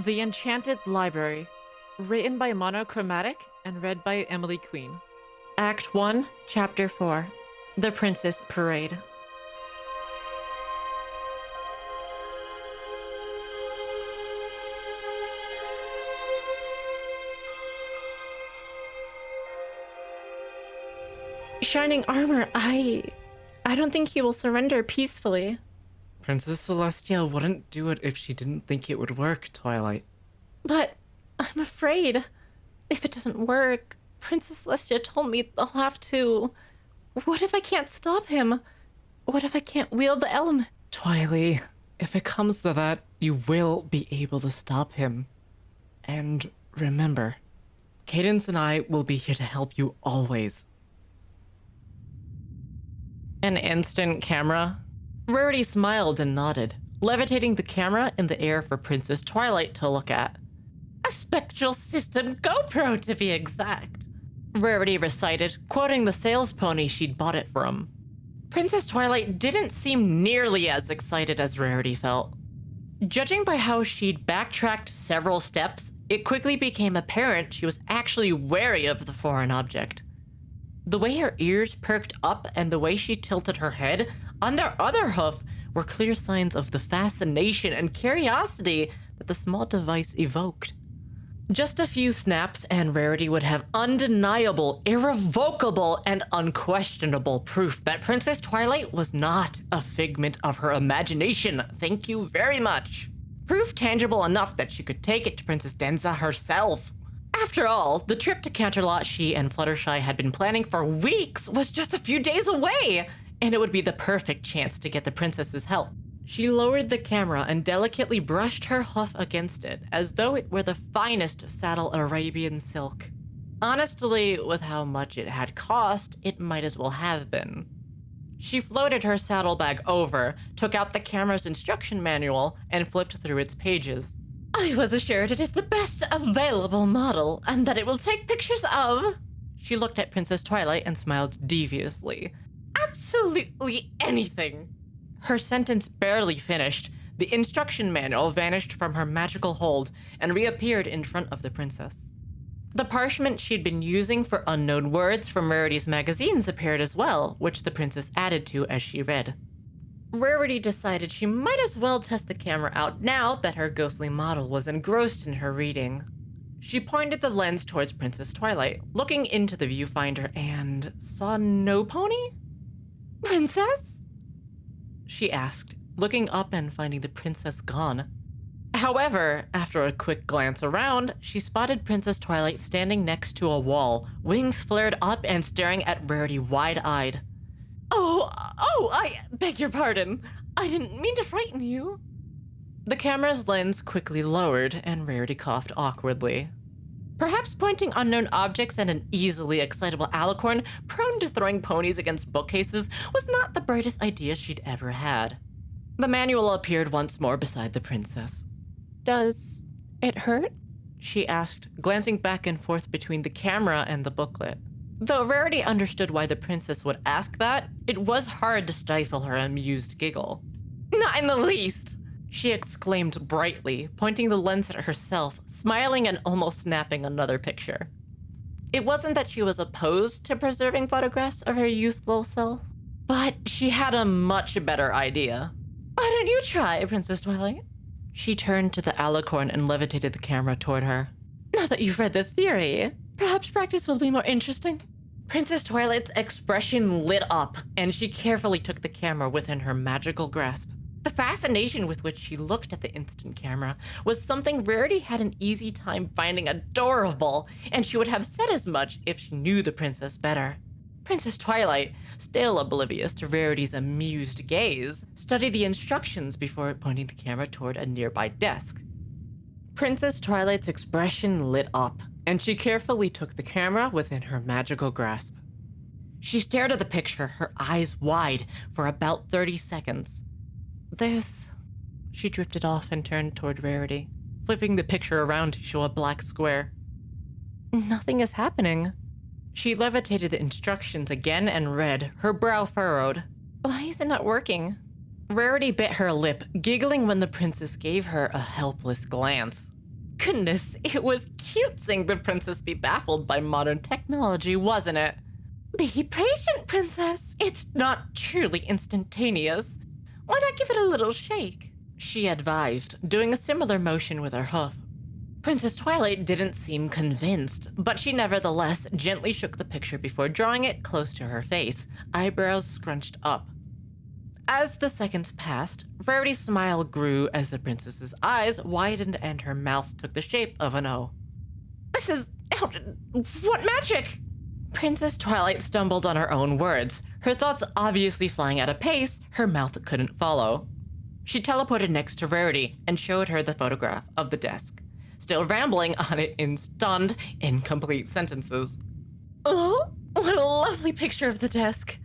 The Enchanted Library, written by Monochromatic and read by Emily Queen. Act 1, Chapter 4, The Princess Parade. Shining armor, I don't think he will surrender peacefully. Princess Celestia wouldn't do it if she didn't think it would work, Twilight. But I'm afraid if it doesn't work, Princess Celestia told me I'll have to. What if I can't stop him? What if I can't wield the element? Twilight, if it comes to that, you will be able to stop him. And remember, Cadence and I will be here to help you always. An instant camera. Rarity smiled and nodded, levitating the camera in the air for Princess Twilight to look at. A spectral system GoPro, to be exact, Rarity recited, quoting the sales pony she'd bought it from. Princess Twilight didn't seem nearly as excited as Rarity felt. Judging by how she'd backtracked several steps, it quickly became apparent she was actually wary of the foreign object. The way her ears perked up and the way she tilted her head on their other hoof were clear signs of the fascination and curiosity that the small device evoked. Just a few snaps and Rarity would have undeniable, irrevocable, and unquestionable proof that Princess Twilight was not a figment of her imagination. Thank you very much. Proof tangible enough that she could take it to Princess Denza herself. After all, the trip to Canterlot she and Fluttershy had been planning for weeks was just a few days away, and it would be the perfect chance to get the princess's help. She lowered the camera and delicately brushed her hoof against it, as though it were the finest saddle Arabian silk. Honestly, with how much it had cost, it might as well have been. She floated her saddlebag over, took out the camera's instruction manual, and flipped through its pages. I was assured it is the best available model, and that it will take pictures of... She looked at Princess Twilight and smiled deviously. Absolutely anything. Her sentence barely finished. The instruction manual vanished from her magical hold and reappeared in front of the princess. The parchment she'd been using for unknown words from Rarity's magazines appeared as well, which the princess added to as she read. Rarity decided she might as well test the camera out now that her ghostly model was engrossed in her reading. She pointed the lens towards Princess Twilight, looking into the viewfinder, and saw no pony? Princess? She asked, looking up and finding the princess gone. However, after a quick glance around, she spotted Princess Twilight standing next to a wall, wings flared up and staring at Rarity wide-eyed. Oh, I beg your pardon. I didn't mean to frighten you. The camera's lens quickly lowered, and Rarity coughed awkwardly. Perhaps pointing unknown objects at an easily excitable Alicorn prone to throwing ponies against bookcases was not the brightest idea she'd ever had. The manual appeared once more beside the princess. Does it hurt? She asked, glancing back and forth between the camera and the booklet. Though Rarity understood why the princess would ask that, it was hard to stifle her amused giggle. Not in the least! She exclaimed brightly, pointing the lens at herself, smiling and almost snapping another picture. It wasn't that she was opposed to preserving photographs of her youthful self, but she had a much better idea. Why don't you try, Princess Twilight? She turned to the Alicorn and levitated the camera toward her. Now that you've read the theory, perhaps practice will be more interesting. Princess Twilight's expression lit up, and she carefully took the camera within her magical grasp. The fascination with which she looked at the instant camera was something Rarity had an easy time finding adorable, and she would have said as much if she knew the princess better. Princess Twilight, still oblivious to Rarity's amused gaze, studied the instructions before pointing the camera toward a nearby desk. Princess Twilight's expression lit up, and she carefully took the camera within her magical grasp. She stared at the picture, her eyes wide, for about 30 seconds. She drifted off and turned toward Rarity, flipping the picture around to show a black square. Nothing is happening. She levitated the instructions again and read, her brow furrowed. Why is it not working? Rarity bit her lip, giggling when the princess gave her a helpless glance. Goodness, it was cute seeing the princess be baffled by modern technology, wasn't it? Be patient, princess. It's not truly instantaneous. Why not give it a little shake? She advised, doing a similar motion with her hoof. Princess Twilight didn't seem convinced, but she nevertheless gently shook the picture before drawing it close to her face, eyebrows scrunched up. As the seconds passed, Rarity's smile grew as the princess's eyes widened and her mouth took the shape of an O. This is... what magic? Princess Twilight stumbled on her own words, her thoughts obviously flying at a pace her mouth couldn't follow. She teleported next to Rarity and showed her the photograph of the desk, still rambling on it in stunned, incomplete sentences. Oh, what a lovely picture of the desk.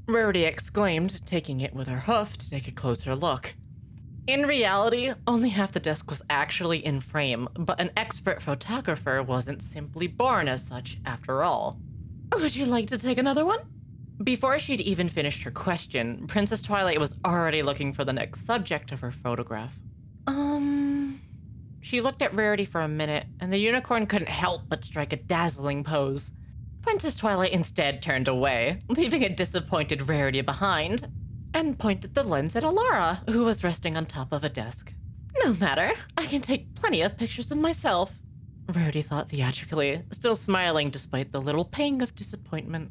Rarity exclaimed, taking it with her hoof to take a closer look. In reality, only half the desk was actually in frame, but an expert photographer wasn't simply born as such after all. Would you like to take another one? Before she'd even finished her question, Princess Twilight was already looking for the next subject of her photograph. She looked at Rarity for a minute, and the unicorn couldn't help but strike a dazzling pose. Princess Twilight instead turned away, leaving a disappointed Rarity behind, and pointed the lens at Alara, who was resting on top of a desk. No matter, I can take plenty of pictures of myself, Rarity thought theatrically, still smiling despite the little pang of disappointment.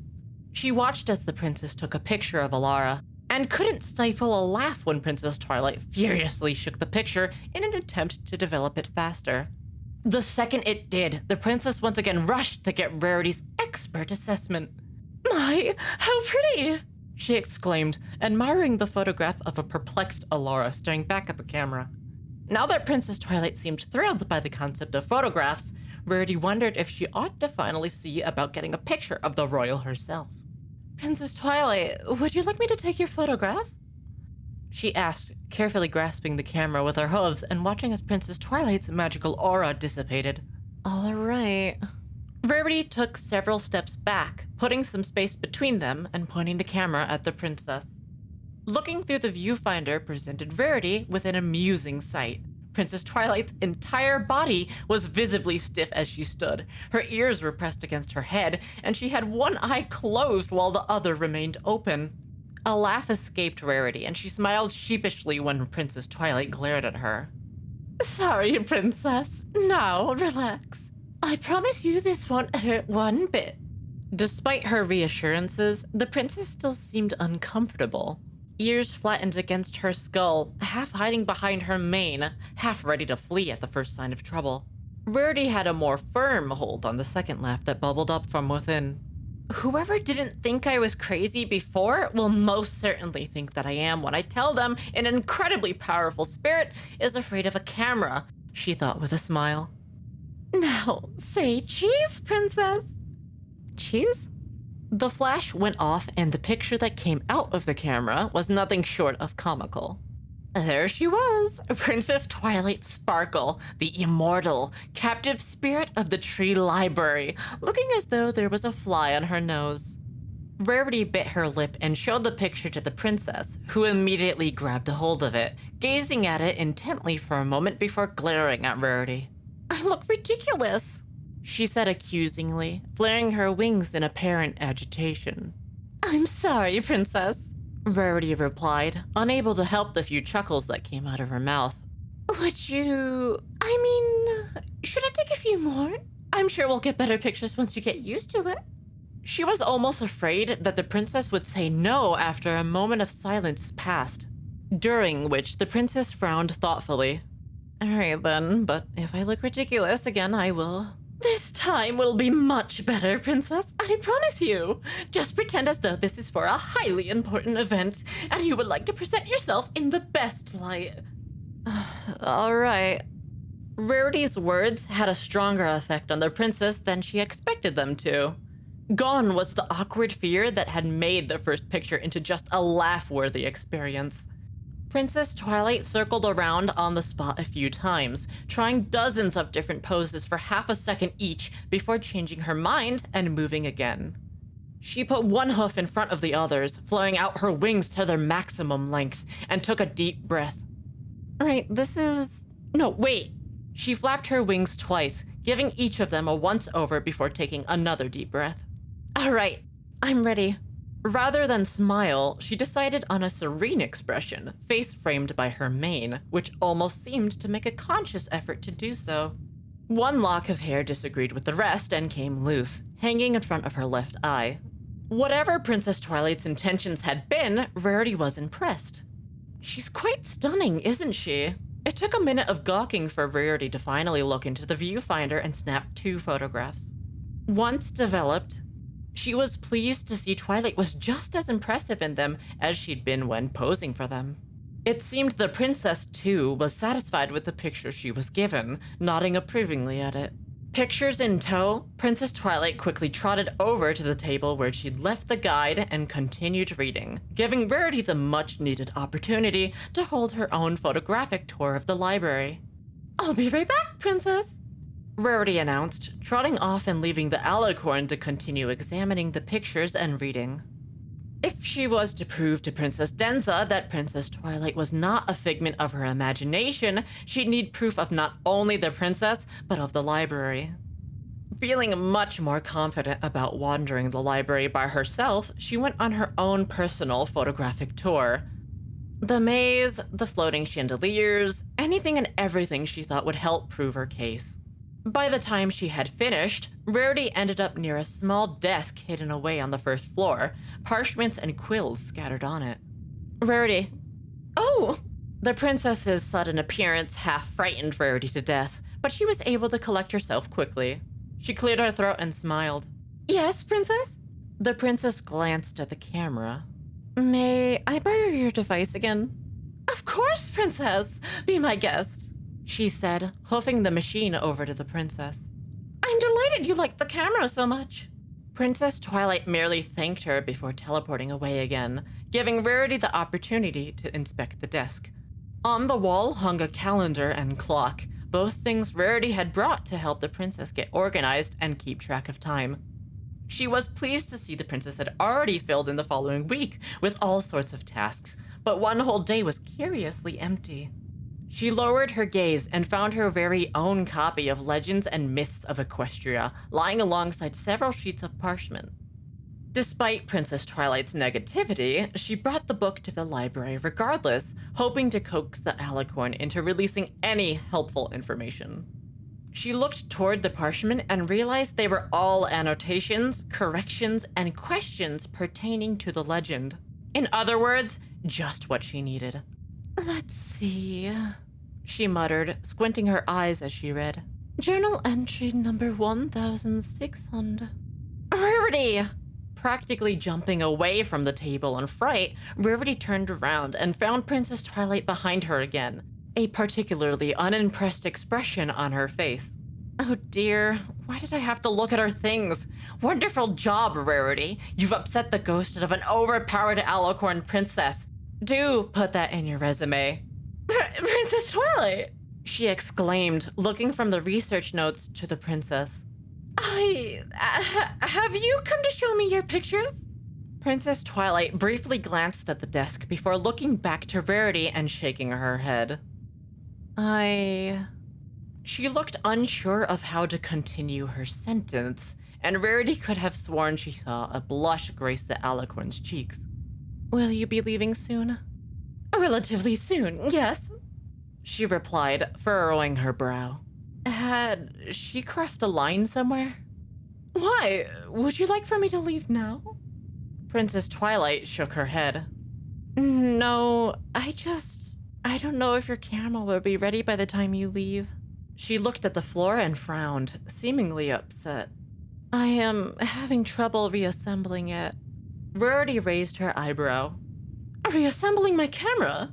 She watched as the princess took a picture of Alara, and couldn't stifle a laugh when Princess Twilight furiously shook the picture in an attempt to develop it faster. The second it did, the princess once again rushed to get Rarity's expert assessment. My, how pretty! She exclaimed, admiring the photograph of a perplexed Alara staring back at the camera. Now that Princess Twilight seemed thrilled by the concept of photographs, Rarity wondered if she ought to finally see about getting a picture of the royal herself. Princess Twilight, would you like me to take your photograph? She asked, carefully grasping the camera with her hooves and watching as Princess Twilight's magical aura dissipated. All right. Rarity took several steps back, putting some space between them and pointing the camera at the princess. Looking through the viewfinder presented Rarity with an amusing sight. Princess Twilight's entire body was visibly stiff as she stood. Her ears were pressed against her head, and she had one eye closed while the other remained open. A laugh escaped Rarity, and she smiled sheepishly when Princess Twilight glared at her. Sorry, princess. Now, relax. I promise you this won't hurt one bit. Despite her reassurances, the princess still seemed uncomfortable. Ears flattened against her skull, half hiding behind her mane, half ready to flee at the first sign of trouble. Rarity had a more firm hold on the second laugh that bubbled up from within. Whoever didn't think I was crazy before will most certainly think that I am when I tell them an incredibly powerful spirit is afraid of a camera, she thought with a smile. Now, say cheese, princess. Cheese? The flash went off, and the picture that came out of the camera was nothing short of comical. There she was, Princess Twilight Sparkle, the immortal, captive spirit of the tree library, looking as though there was a fly on her nose. Rarity bit her lip and showed the picture to the princess, who immediately grabbed a hold of it, gazing at it intently for a moment before glaring at Rarity. I look ridiculous, she said accusingly, flaring her wings in apparent agitation. I'm sorry, princess, Rarity replied, unable to help the few chuckles that came out of her mouth. Should I take a few more? I'm sure we'll get better pictures once you get used to it. She was almost afraid that the princess would say no after a moment of silence passed, during which the princess frowned thoughtfully. All right then, but if I look ridiculous again, I will. This time will be much better, princess, I promise you. Just pretend as though this is for a highly important event, and you would like to present yourself in the best light. All right. Rarity's words had a stronger effect on the princess than she expected them to. Gone was the awkward fear that had made the first picture into just a laugh-worthy experience. Princess Twilight circled around on the spot a few times, trying dozens of different poses for half a second each before changing her mind and moving again. She put one hoof in front of the others, flaring out her wings to their maximum length, and took a deep breath. Right, this is... No, wait! She flapped her wings twice, giving each of them a once-over before taking another deep breath. All right, I'm ready. Rather than smile, she decided on a serene expression, face framed by her mane, which almost seemed to make a conscious effort to do so. One lock of hair disagreed with the rest and came loose, hanging in front of her left eye. Whatever Princess Twilight's intentions had been, Rarity was impressed. She's quite stunning, isn't she? It took a minute of gawking for Rarity to finally look into the viewfinder and snap 2 photographs. Once developed, she was pleased to see Twilight was just as impressive in them as she'd been when posing for them. It seemed the princess, too, was satisfied with the picture she was given, nodding approvingly at it. Pictures in tow, Princess Twilight quickly trotted over to the table where she'd left the guide and continued reading, giving Rarity the much-needed opportunity to hold her own photographic tour of the library. I'll be right back, Princess, Rarity announced, trotting off and leaving the Alicorn to continue examining the pictures and reading. If she was to prove to Princess Denza that Princess Twilight was not a figment of her imagination, she'd need proof of not only the princess, but of the library. Feeling much more confident about wandering the library by herself, she went on her own personal photographic tour. The maze, the floating chandeliers, anything and everything she thought would help prove her case. By the time she had finished, Rarity ended up near a small desk hidden away on the first floor, parchments and quills scattered on it. Rarity. Oh! The princess's sudden appearance half frightened Rarity to death, but she was able to collect herself quickly. She cleared her throat and smiled. Yes, Princess? The princess glanced at the camera. May I borrow your device again? Of course, Princess! Be my guest, she said, hoofing the machine over to the princess. I'm delighted you like the camera so much. Princess Twilight merely thanked her before teleporting away again, giving Rarity the opportunity to inspect the desk. On the wall hung a calendar and clock, both things Rarity had brought to help the princess get organized and keep track of time. She was pleased to see the princess had already filled in the following week with all sorts of tasks, but one whole day was curiously empty. She lowered her gaze and found her very own copy of Legends and Myths of Equestria lying alongside several sheets of parchment. Despite Princess Twilight's negativity, she brought the book to the library regardless, hoping to coax the Alicorn into releasing any helpful information. She looked toward the parchment and realized they were all annotations, corrections, and questions pertaining to the legend. In other words, just what she needed. Let's see, she muttered, squinting her eyes as she read. Journal entry number 1600. Rarity! Practically jumping away from the table in fright, Rarity turned around and found Princess Twilight behind her again, a particularly unimpressed expression on her face. Oh dear, why did I have to look at her things? Wonderful job, Rarity. You've upset the ghost of an overpowered Alicorn princess. Do put that in your resume. Princess Twilight! She exclaimed, looking from the research notes to the princess. Have you come to show me your pictures? Princess Twilight briefly glanced at the desk before looking back to Rarity and shaking her head. She looked unsure of how to continue her sentence, and Rarity could have sworn she saw a blush grace the Alicorn's cheeks. Will you be leaving soon? Relatively soon, yes, she replied, furrowing her brow. Had she crossed a line somewhere? Why? Would you like for me to leave now? Princess Twilight shook her head. No, I don't know if your camera will be ready by the time you leave. She looked at the floor and frowned, seemingly upset. I am having trouble reassembling it. Rarity raised her eyebrow. Reassembling my camera?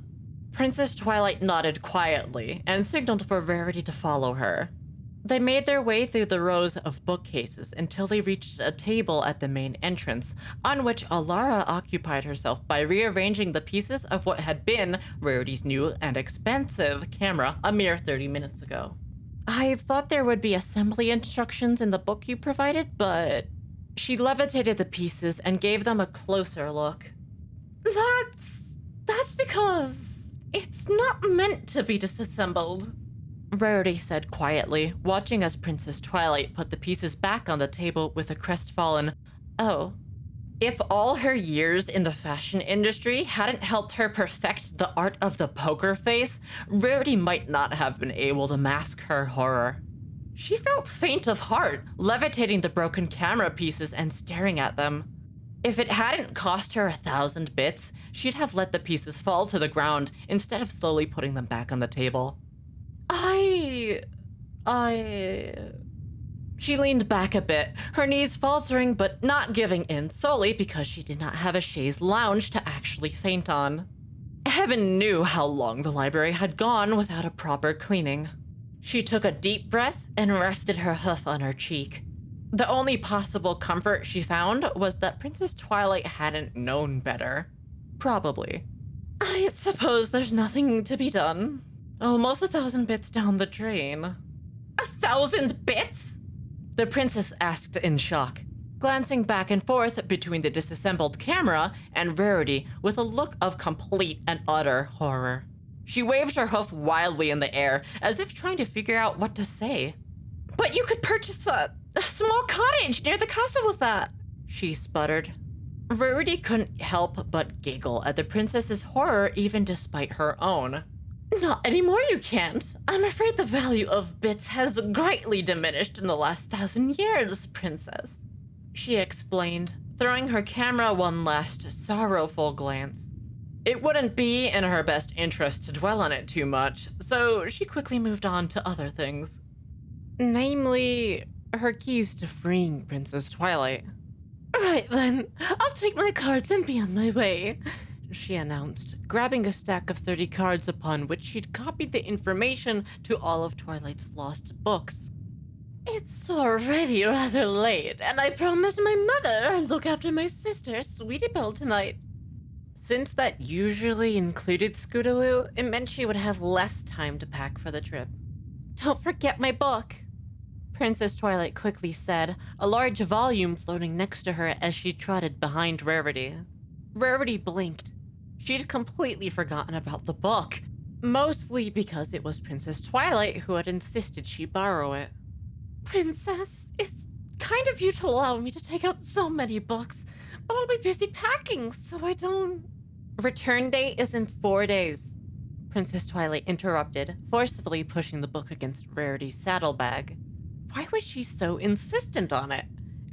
Princess Twilight nodded quietly and signaled for Rarity to follow her. They made their way through the rows of bookcases until they reached a table at the main entrance, on which Alara occupied herself by rearranging the pieces of what had been Rarity's new and expensive camera a mere 30 minutes ago. I thought there would be assembly instructions in the book you provided, but... She levitated the pieces and gave them a closer look. That's because it's not meant to be disassembled, Rarity said quietly, watching as Princess Twilight put the pieces back on the table with a crestfallen, "Oh." If all her years in the fashion industry hadn't helped her perfect the art of the poker face, Rarity might not have been able to mask her horror. She felt faint of heart, levitating the broken camera pieces and staring at them. If it hadn't cost her 1,000 bits, she'd have let the pieces fall to the ground instead of slowly putting them back on the table. She leaned back a bit, her knees faltering but not giving in solely because she did not have a chaise lounge to actually faint on. Heaven knew how long the library had gone without a proper cleaning. She took a deep breath and rested her hoof on her cheek. The only possible comfort she found was that Princess Twilight hadn't known better. Probably. I suppose there's nothing to be done. Almost 1,000 bits down the drain. 1,000 bits? The princess asked in shock, glancing back and forth between the disassembled camera and Rarity with a look of complete and utter horror. She waved her hoof wildly in the air, as if trying to figure out what to say. But you could purchase a small cottage near the castle with that, she sputtered. Rarity couldn't help but giggle at the princess's horror even despite her own. Not anymore, you can't. I'm afraid the value of bits has greatly diminished in the last 1,000 years, princess, she explained, throwing her camera one last sorrowful glance. It wouldn't be in her best interest to dwell on it too much, so she quickly moved on to other things. Namely, her keys to freeing Princess Twilight. Right then, I'll take my cards and be on my way, she announced, grabbing a stack of 30 cards upon which she'd copied the information to all of Twilight's lost books. It's already rather late, and I promised my mother I'd look after my sister, Sweetie Belle, tonight. Since that usually included Scootaloo, it meant she would have less time to pack for the trip. Don't forget my book, Princess Twilight quickly said, a large volume floating next to her as she trotted behind Rarity. Rarity blinked. She'd completely forgotten about the book, mostly because it was Princess Twilight who had insisted she borrow it. Princess, it's kind of you to allow me to take out so many books, but I'll be busy packing, so I don't... Return date is in 4 days, Princess Twilight interrupted, forcefully pushing the book against Rarity's saddlebag. Why was she so insistent on it?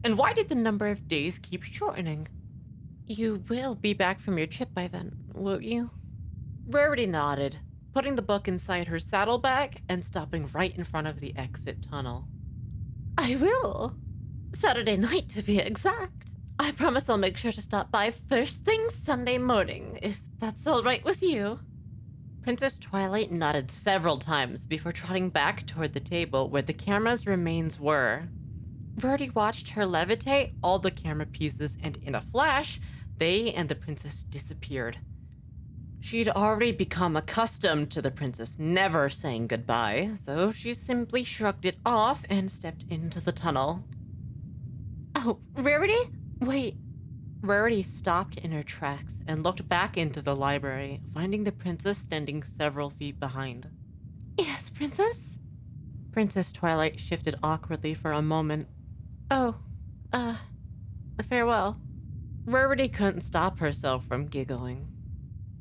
And why did the number of days keep shortening? You will be back from your trip by then, won't you? Rarity nodded, putting the book inside her saddlebag and stopping right in front of the exit tunnel. I will. Saturday night, to be exact. I promise I'll make sure to stop by first thing Sunday morning, if that's all right with you. Princess Twilight nodded several times before trotting back toward the table where the camera's remains were. Rarity watched her levitate all the camera pieces, and in a flash, they and the princess disappeared. She'd already become accustomed to the princess never saying goodbye, so she simply shrugged it off and stepped into the tunnel. Oh, Rarity? Wait. Rarity stopped in her tracks and looked back into the library, finding the princess standing several feet behind. Yes, princess? Princess Twilight shifted awkwardly for a moment. Oh, farewell. Rarity couldn't stop herself from giggling.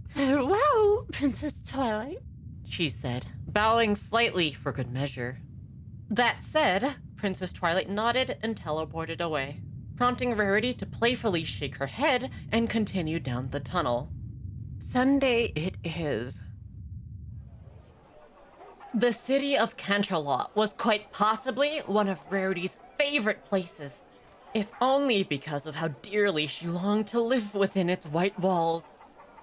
Farewell, Princess Twilight, she said, bowing slightly for good measure. That said, Princess Twilight nodded and teleported away, prompting Rarity to playfully shake her head and continue down the tunnel. Sunday it is. The city of Canterlot was quite possibly one of Rarity's favorite places, if only because of how dearly she longed to live within its white walls.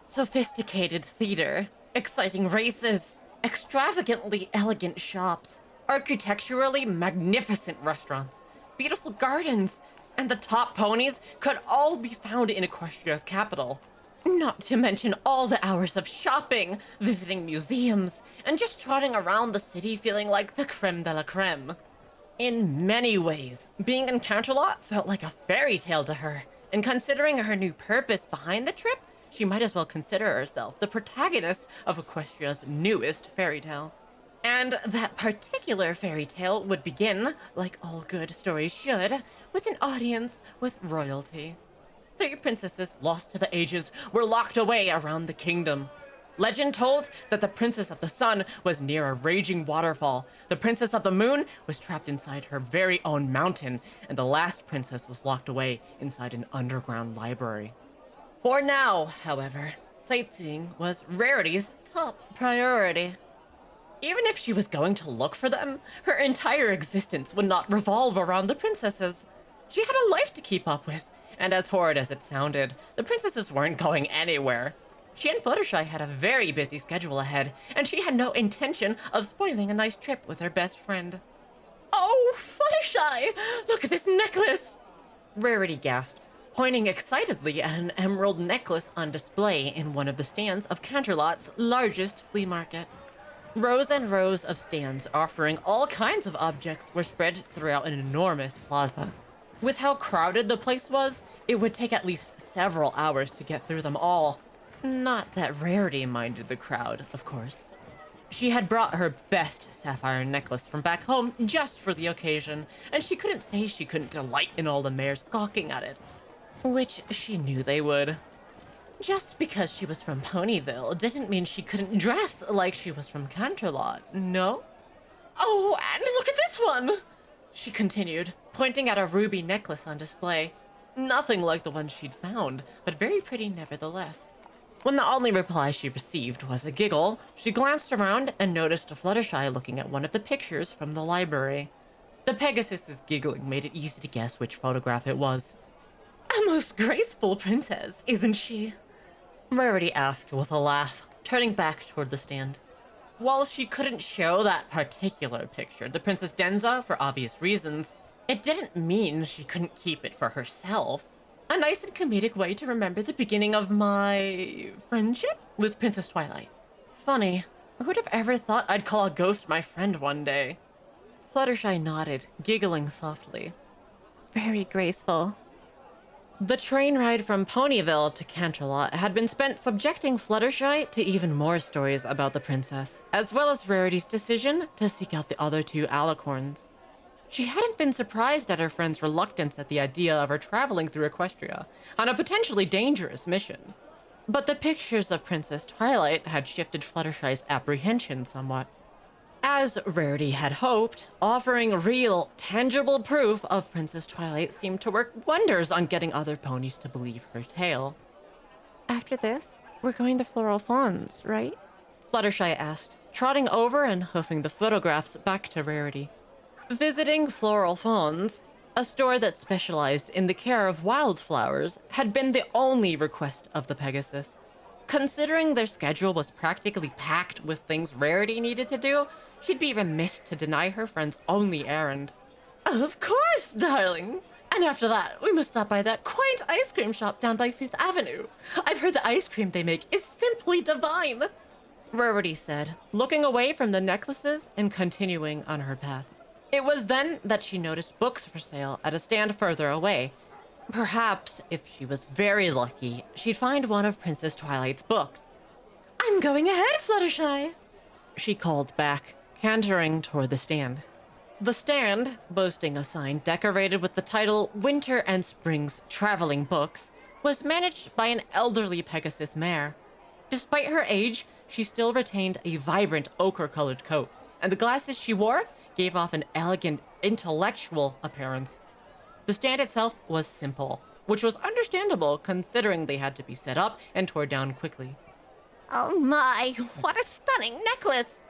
Sophisticated theater, exciting races, extravagantly elegant shops, Architecturally magnificent restaurants, beautiful gardens, and the top ponies could all be found in Equestria's capital. Not to mention all the hours of shopping, visiting museums, and just trotting around the city feeling like the creme de la creme. In many ways, being in Canterlot felt like a fairy tale to her, and considering her new purpose behind the trip, she might as well consider herself the protagonist of Equestria's newest fairy tale. And that particular fairy tale would begin, like all good stories should, with an audience with royalty. 3 princesses lost to the ages were locked away around the kingdom. Legend told that the Princess of the Sun was near a raging waterfall, the Princess of the Moon was trapped inside her very own mountain, and the last princess was locked away inside an underground library. For now, however, sightseeing was Rarity's top priority. Even if she was going to look for them, her entire existence would not revolve around the princesses. She had a life to keep up with, and as horrid as it sounded, the princesses weren't going anywhere. She and Fluttershy had a very busy schedule ahead, and she had no intention of spoiling a nice trip with her best friend. "Oh, Fluttershy! Look at this necklace!" Rarity gasped, pointing excitedly at an emerald necklace on display in one of the stands of Canterlot's largest flea market. Rows and rows of stands offering all kinds of objects were spread throughout an enormous plaza. With how crowded the place was, it would take at least several hours to get through them all. Not that Rarity minded the crowd, of course. She had brought her best sapphire necklace from back home just for the occasion, and she couldn't say she couldn't delight in all the mares gawking at it. Which she knew they would. Just because she was from Ponyville didn't mean she couldn't dress like she was from Canterlot, no? "Oh, and look at this one!" she continued, pointing at a ruby necklace on display. Nothing like the one she'd found, but very pretty nevertheless. When the only reply she received was a giggle, she glanced around and noticed Fluttershy looking at one of the pictures from the library. The Pegasus's giggling made it easy to guess which photograph it was. "A most graceful princess, isn't she?" Rarity asked with a laugh, turning back toward the stand. While she couldn't show that particular picture to Princess Denza for obvious reasons, it didn't mean she couldn't keep it for herself. A nice and comedic way to remember the beginning of my friendship with Princess Twilight. Funny, who'd have ever thought I'd call a ghost my friend one day? Fluttershy nodded, giggling softly. Very graceful. The train ride from Ponyville to Canterlot had been spent subjecting Fluttershy to even more stories about the princess, as well as Rarity's decision to seek out the other 2 Alicorns. She hadn't been surprised at her friend's reluctance at the idea of her traveling through Equestria on a potentially dangerous mission. But the pictures of Princess Twilight had shifted Fluttershy's apprehension somewhat. As Rarity had hoped, offering real, tangible proof of Princess Twilight seemed to work wonders on getting other ponies to believe her tale. "After this, we're going to Floral Fawns, right?" Fluttershy asked, trotting over and hoofing the photographs back to Rarity. Visiting Floral Fawns, a store that specialized in the care of wildflowers, had been the only request of the Pegasus. Considering their schedule was practically packed with things Rarity needed to do, she'd be remiss to deny her friend's only errand. "Of course, darling! And after that, we must stop by that quaint ice cream shop down by 5th Avenue. I've heard the ice cream they make is simply divine!" Rarity said, looking away from the necklaces and continuing on her path. It was then that she noticed books for sale at a stand further away. Perhaps, if she was very lucky, she'd find one of Princess Twilight's books. "I'm going ahead, Fluttershy," she called back, cantering toward the stand. The stand, boasting a sign decorated with the title Winter and Spring's Traveling Books, was managed by an elderly Pegasus mare. Despite her age, she still retained a vibrant ochre-colored coat, and the glasses she wore gave off an elegant, intellectual appearance. The stand itself was simple, which was understandable considering they had to be set up and tore down quickly. "Oh my, what a stunning necklace!"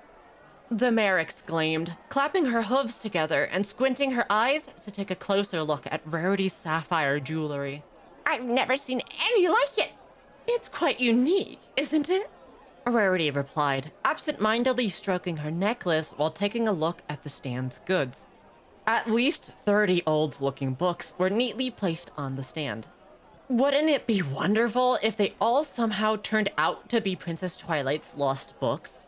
the mare exclaimed, clapping her hooves together and squinting her eyes to take a closer look at Rarity's sapphire jewelry. "I've never seen any like it. It's quite unique, isn't it?" Rarity replied, absent-mindedly stroking her necklace while taking a look at the stand's goods. At least 30 old-looking books were neatly placed on the stand. Wouldn't it be wonderful if they all somehow turned out to be Princess Twilight's lost books?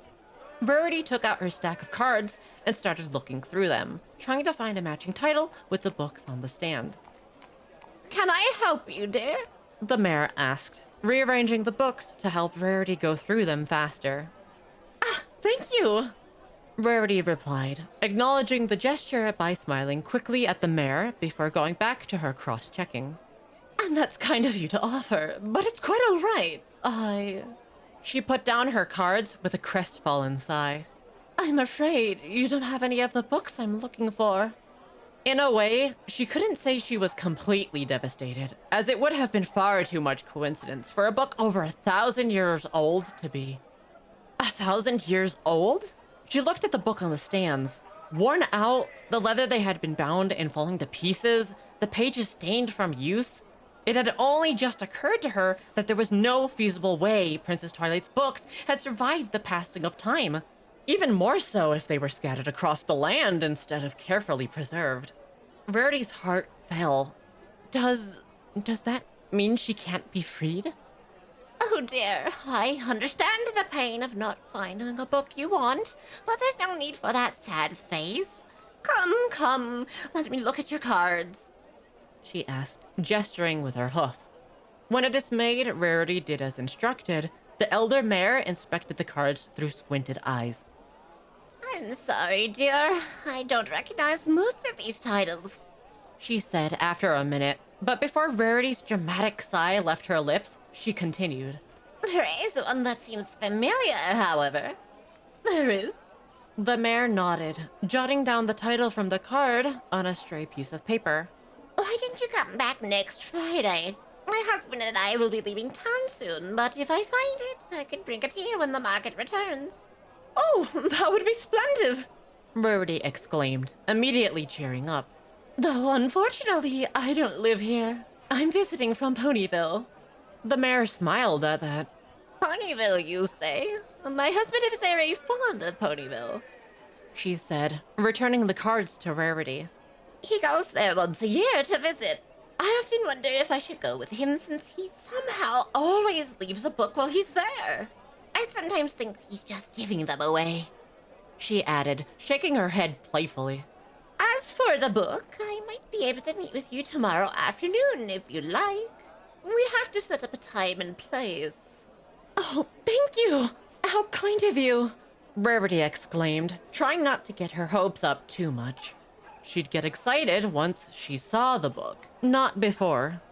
Rarity took out her stack of cards and started looking through them, trying to find a matching title with the books on the stand. Can I help you, dear? The mayor asked, rearranging the books to help Rarity go through them faster. Ah, thank you. Rarity replied, acknowledging the gesture by smiling quickly at the mayor before going back to her cross-checking. And that's kind of you to offer, but it's quite all right. She put down her cards with a crestfallen sigh. I'm afraid you don't have any of the books I'm looking for. In a way, she couldn't say she was completely devastated, as it would have been far too much coincidence for a book over 1,000 years old to be. 1,000 years old? She looked at the book on the stands. Worn out, the leather they had been bound and falling to pieces, the pages stained from use. It had only just occurred to her that there was no feasible way Princess Twilight's books had survived the passing of time. Even more so if they were scattered across the land instead of carefully preserved. Rarity's heart fell. Does that mean she can't be freed? Oh dear, I understand the pain of not finding a book you want, but there's no need for that sad face. Come, let me look at your cards, she asked, gesturing with her hoof. When a dismayed Rarity did as instructed, the elder mayor inspected the cards through squinted eyes. I'm sorry, dear. I don't recognize most of these titles, she said after a minute, but before Rarity's dramatic sigh left her lips, she continued. There is one that seems familiar, however. There is? The mayor nodded, jotting down the title from the card on a stray piece of paper. Why didn't you come back next Friday? My husband and I will be leaving town soon, but if I find it, I could bring it here when the market returns. Oh, that would be splendid! Rarity exclaimed, immediately cheering up. Though unfortunately, I don't live here. I'm visiting from Ponyville. The mayor smiled at that. Ponyville, you say? My husband is very fond of Ponyville, she said, returning the cards to Rarity. He goes there once a year to visit. I often wonder if I should go with him since he somehow always leaves a book while he's there. I sometimes think he's just giving them away, she added, shaking her head playfully. As for the book, I might be able to meet with you tomorrow afternoon if you like. We have to set up a time and place. Oh, thank you! How kind of you! Rarity exclaimed, trying not to get her hopes up too much. She'd get excited once she saw the book, not before.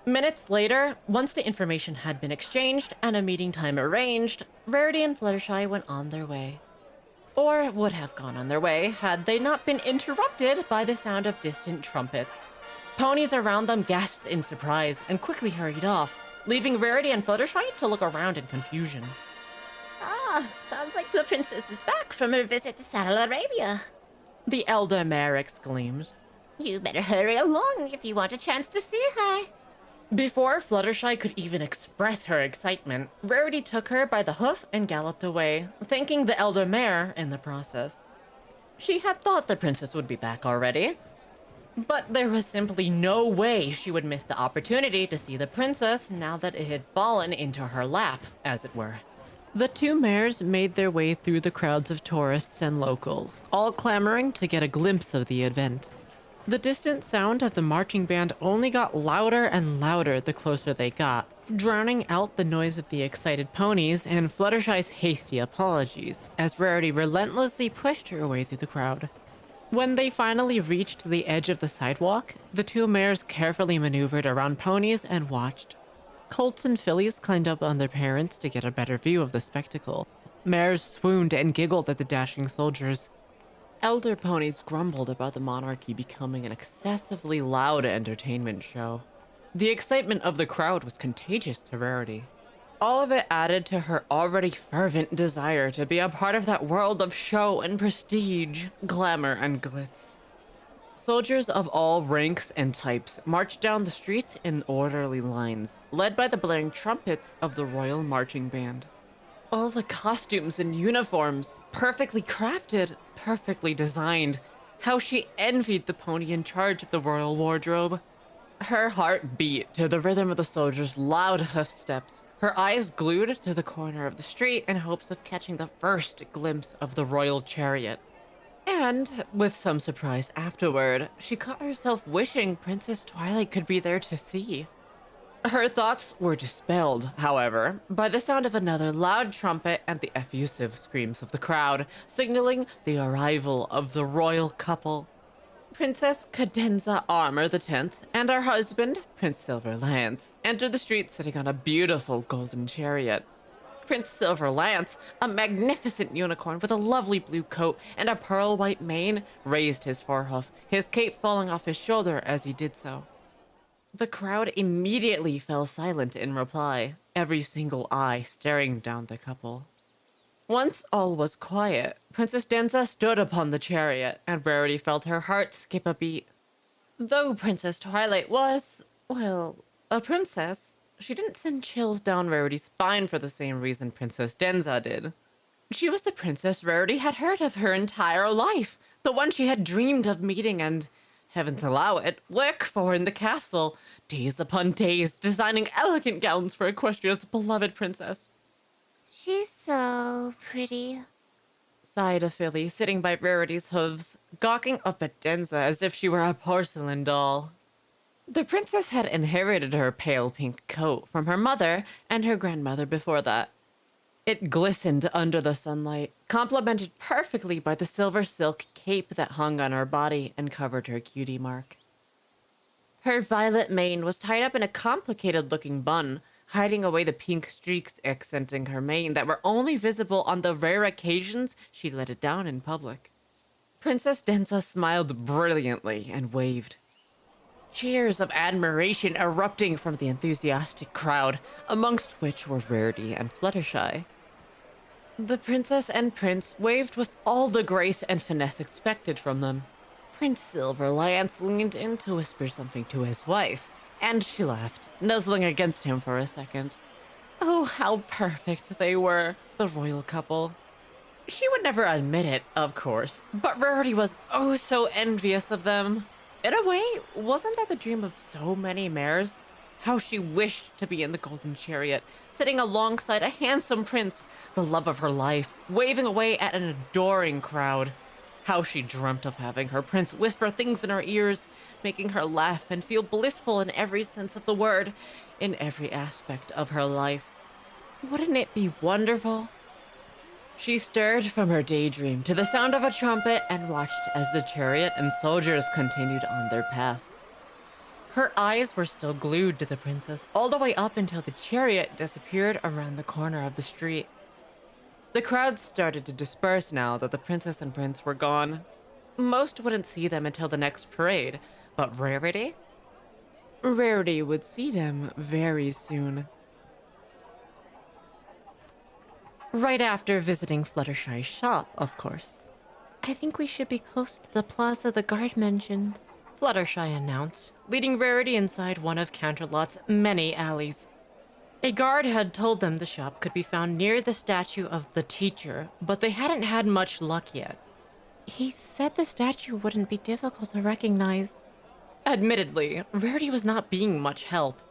Minutes later, once the information had been exchanged and a meeting time arranged, Rarity and Fluttershy went on their way. Or would have gone on their way had they not been interrupted by the sound of distant trumpets. Ponies around them gasped in surprise and quickly hurried off, leaving Rarity and Fluttershy to look around in confusion. Ah, sounds like the princess is back from her visit to Saddle Arabia, the elder mayor exclaimed. You better hurry along if you want a chance to see her. Before Fluttershy could even express her excitement, Rarity took her by the hoof and galloped away, thanking the elder mayor in the process. She had thought the princess would be back already, but there was simply no way she would miss the opportunity to see the princess now that it had fallen into her lap, as it were. The two mayors made their way through the crowds of tourists and locals, all clamoring to get a glimpse of the event. The distant sound of the marching band only got louder and louder the closer they got, drowning out the noise of the excited ponies and Fluttershy's hasty apologies, as Rarity relentlessly pushed her way through the crowd. When they finally reached the edge of the sidewalk, the two mares carefully maneuvered around ponies and watched. Colts and fillies climbed up on their parents to get a better view of the spectacle. Mares swooned and giggled at the dashing soldiers. Elder ponies grumbled about the monarchy becoming an excessively loud entertainment show. The excitement of the crowd was contagious to Rarity. All of it added to her already fervent desire to be a part of that world of show and prestige, glamour and glitz. Soldiers of all ranks and types marched down the streets in orderly lines, led by the blaring trumpets of the royal marching band. All the costumes and uniforms, perfectly crafted, perfectly designed. How she envied the pony in charge of the royal wardrobe. Her heart beat to the rhythm of the soldiers' loud hoof steps, her eyes glued to the corner of the street in hopes of catching the first glimpse of the royal chariot. And, with some surprise afterward, she caught herself wishing Princess Twilight could be there to see. Her thoughts were dispelled, however, by the sound of another loud trumpet and the effusive screams of the crowd, signaling the arrival of the royal couple. Princess Cadenza Armor the 10th and her husband, Prince Silver Lance, entered the street sitting on a beautiful golden chariot. Prince Silver Lance, a magnificent unicorn with a lovely blue coat and a pearl white mane, raised his forehoof, his cape falling off his shoulder as he did so. The crowd immediately fell silent in reply, every single eye staring down the couple. Once all was quiet, Princess Denza stood upon the chariot, and Rarity felt her heart skip a beat. Though Princess Twilight was, well, a princess, she didn't send chills down Rarity's spine for the same reason Princess Denza did. She was the princess Rarity had heard of her entire life, the one she had dreamed of meeting and, heavens allow it, work for in the castle, days upon days, designing elegant gowns for Equestria's beloved princess. She's so pretty. Sighed a filly sitting by Rarity's hooves, gawking up at Denza as if she were a porcelain doll. The princess had inherited her pale pink coat from her mother and her grandmother before that. It glistened under the sunlight, complemented perfectly by the silver silk cape that hung on her body and covered her cutie mark. Her violet mane was tied up in a complicated-looking bun, hiding away the pink streaks accenting her mane that were only visible on the rare occasions she let it down in public. Princess Denza smiled brilliantly and waved. Cheers of admiration erupting from the enthusiastic crowd, amongst which were Rarity and Fluttershy. The princess and prince waved with all the grace and finesse expected from them. Prince Silver Lance leaned in to whisper something to his wife, and she laughed, nuzzling against him for a second. Oh, how perfect they were, the royal couple. She would never admit it, of course, but Rarity was oh so envious of them. In a way, wasn't that the dream of so many mares? How she wished to be in the golden chariot, sitting alongside a handsome prince, the love of her life, waving away at an adoring crowd. How she dreamt of having her prince whisper things in her ears, making her laugh and feel blissful in every sense of the word, in every aspect of her life. Wouldn't it be wonderful? She stirred from her daydream to the sound of a trumpet and watched as the chariot and soldiers continued on their path. Her eyes were still glued to the princess all the way up until the chariot disappeared around the corner of the street. The crowd started to disperse now that the princess and prince were gone. Most wouldn't see them until the next parade, but Rarity? Rarity would see them very soon. Right after visiting Fluttershy's shop, of course. I think we should be close to the plaza the guard mentioned, Fluttershy announced, leading Rarity inside one of Counterlot's many alleys. A guard had told them the shop could be found near the statue of the teacher, but they hadn't had much luck yet. He said the statue wouldn't be difficult to recognize. Admittedly, Rarity was not being much help.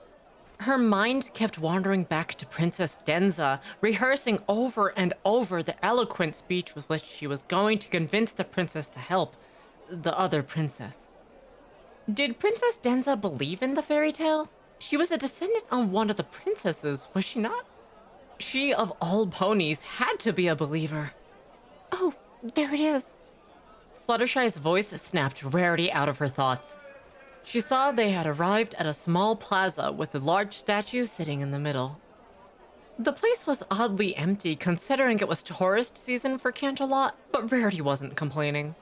Her mind kept wandering back to Princess Denza, rehearsing over and over the eloquent speech with which she was going to convince the princess to help the other princess. Did Princess Denza believe in the fairy tale? She was a descendant on one of the princesses, was she not? She, of all ponies, had to be a believer. Oh, there it is. Fluttershy's voice snapped Rarity out of her thoughts. She saw they had arrived at a small plaza with a large statue sitting in the middle. The place was oddly empty considering it was tourist season for Canterlot, but Rarity wasn't complaining.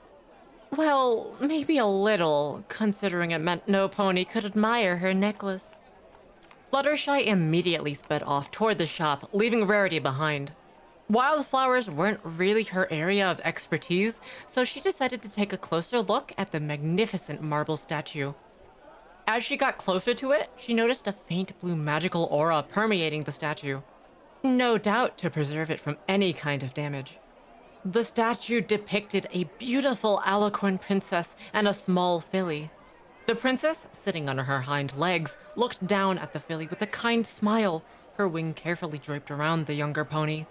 Well, maybe a little, considering it meant no pony could admire her necklace. Fluttershy immediately sped off toward the shop, leaving Rarity behind. Wildflowers weren't really her area of expertise, so she decided to take a closer look at the magnificent marble statue. As she got closer to it, she noticed a faint blue magical aura permeating the statue. no doubt to preserve it from any kind of damage. The statue depicted a beautiful Alicorn princess and a small filly. The princess, sitting on her hind legs, looked down at the filly with a kind smile, her wing carefully draped around the younger pony.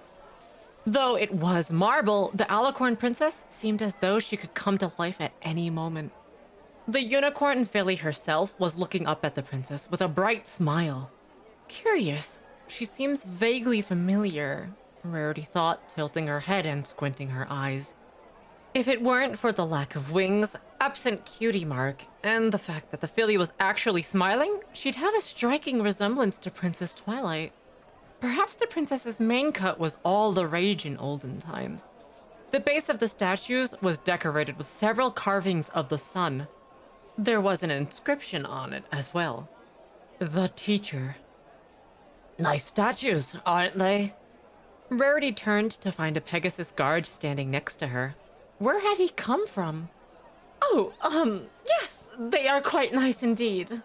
Though it was marble, the Alicorn princess seemed as though she could come to life at any moment. The unicorn filly herself was looking up at the princess with a bright smile. Curious, she seems vaguely familiar, Rarity thought, tilting her head and squinting her eyes. If it weren't for the lack of wings, absent cutie mark, and the fact that the filly was actually smiling, she'd have a striking resemblance to Princess Twilight. Perhaps the princess's mane cut was all the rage in olden times. The base of the statues was decorated with several carvings of the sun. There was an inscription on it as well. The teacher. Nice statues, aren't they? Rarity turned to find a Pegasus guard standing next to her. Where had he come from? Oh, yes, they are quite nice indeed.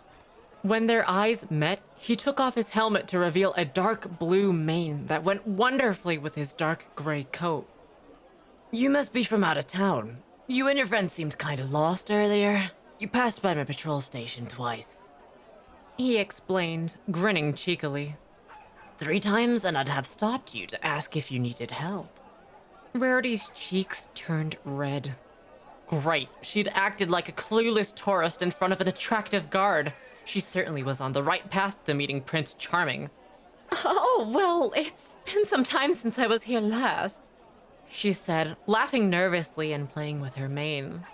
When their eyes met, he took off his helmet to reveal a dark blue mane that went wonderfully with his dark gray coat. You must be from out of town. You and your friend seemed kind of lost earlier. You passed by my patrol station twice. He explained, grinning cheekily. 3 times and I'd have stopped you to ask if you needed help. Rarity's cheeks turned red. Great, she'd acted like a clueless tourist in front of an attractive guard. She certainly was on the right path to meeting Prince Charming. Oh, well, it's been some time since I was here last, she said, laughing nervously and playing with her mane.